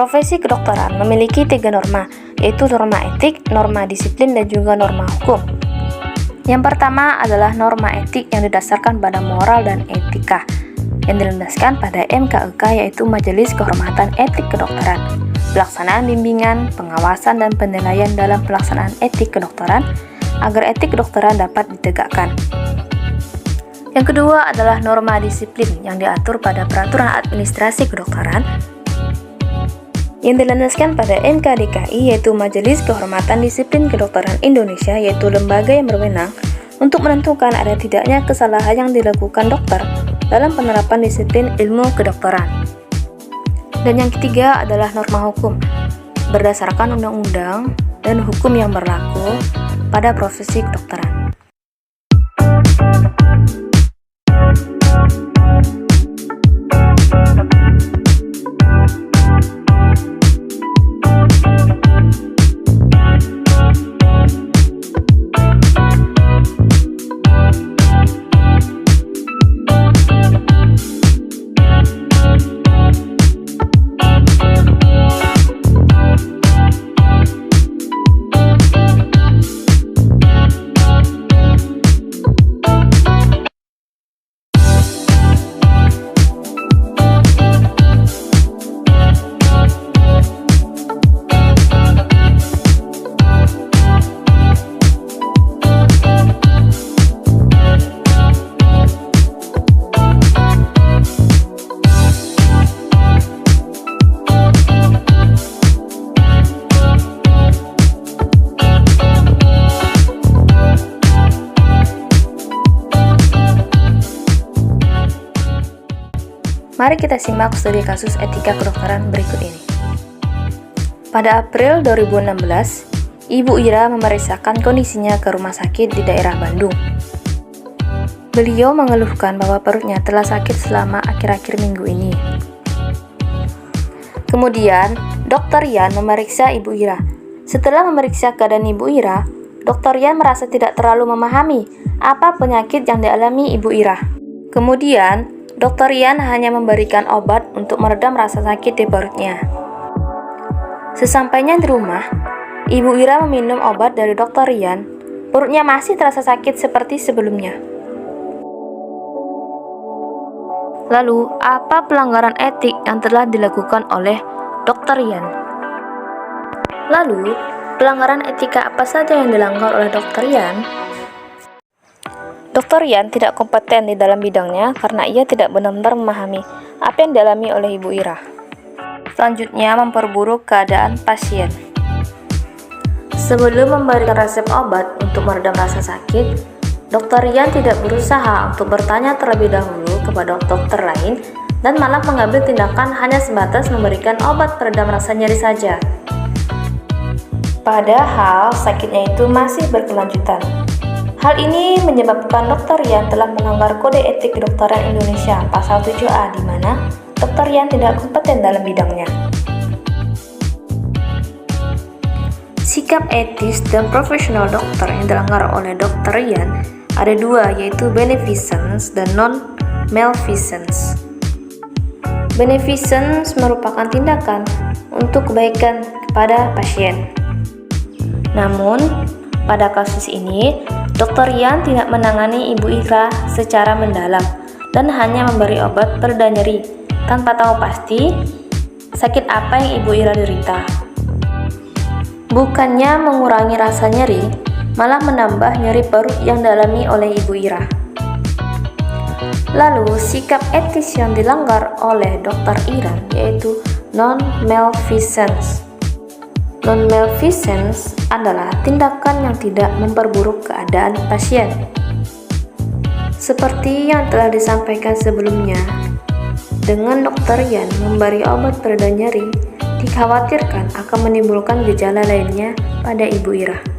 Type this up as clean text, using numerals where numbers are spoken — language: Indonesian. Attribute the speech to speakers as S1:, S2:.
S1: Profesi kedokteran memiliki 3 norma, yaitu norma etik, norma disiplin, dan juga norma hukum. Yang pertama adalah norma etik yang didasarkan pada moral dan etika, yang dilandaskan pada MKEK, yaitu Majelis Kehormatan Etik Kedokteran. Pelaksanaan bimbingan, pengawasan, dan penilaian dalam pelaksanaan etik kedokteran agar etik kedokteran dapat ditegakkan. Yang kedua adalah norma disiplin yang diatur pada Peraturan Administrasi Kedokteran yang dilandaskan pada MKDKI, yaitu Majelis Kehormatan Disiplin Kedokteran Indonesia, yaitu lembaga yang berwenang untuk menentukan ada tidaknya kesalahan yang dilakukan dokter dalam penerapan disiplin ilmu kedokteran. Dan yang ketiga adalah norma hukum berdasarkan undang-undang dan hukum yang berlaku pada profesi kedokteran. Mari kita simak studi kasus etika kedokteran berikut ini. Pada April 2016, Ibu Ira memeriksakan kondisinya ke rumah sakit di daerah Bandung. Beliau mengeluhkan bahwa perutnya telah sakit selama akhir-akhir minggu ini. Kemudian, Dr. Yan memeriksa Ibu Ira. Setelah memeriksa keadaan Ibu Ira, Dr. Yan merasa tidak terlalu memahami apa penyakit yang dialami Ibu Ira. Kemudian, Dr. Yan hanya memberikan obat untuk meredam rasa sakit di perutnya. Sesampainya di rumah, Ibu Ira meminum obat dari Dr. Yan. Perutnya masih terasa sakit seperti sebelumnya. Lalu, apa pelanggaran etik yang telah dilakukan oleh Dr. Yan? Lalu, pelanggaran etika apa saja yang dilanggar oleh Dr. Yan? Dr. Yan tidak kompeten di dalam bidangnya karena ia tidak benar-benar memahami apa yang dialami oleh Ibu Ira. Selanjutnya, memperburuk keadaan pasien. Sebelum memberikan resep obat untuk meredam rasa sakit, Dr. Yan tidak berusaha untuk bertanya terlebih dahulu kepada dokter lain dan malah mengambil tindakan hanya sebatas memberikan obat peredam rasa nyeri saja. Padahal sakitnya itu masih berkelanjutan. Hal ini menyebabkan Dr. Yan telah melanggar Kode Etik Kedokteran Indonesia Pasal 7A, di mana Dr. Yan tidak kompeten dalam bidangnya. Sikap etis dan profesional dokter yang dilanggar oleh Dr. Yan ada dua, yaitu beneficence dan non-malfeasance. Beneficence merupakan tindakan untuk kebaikan kepada pasien. Namun, pada kasus ini, Dr. Yan tidak menangani Ibu Ira secara mendalam dan hanya memberi obat pereda nyeri tanpa tahu pasti sakit apa yang Ibu Ira derita. Bukannya mengurangi rasa nyeri, malah menambah nyeri perut yang dialami oleh Ibu Ira. Lalu, sikap etis yang dilanggar oleh Dr. Iran yaitu non-malfeasance. Non-malfeasance adalah tindakan yang tidak memperburuk keadaan pasien. Seperti yang telah disampaikan sebelumnya, dengan Dr. Yan memberi obat pereda nyeri, dikhawatirkan akan menimbulkan gejala lainnya pada Ibu Ira.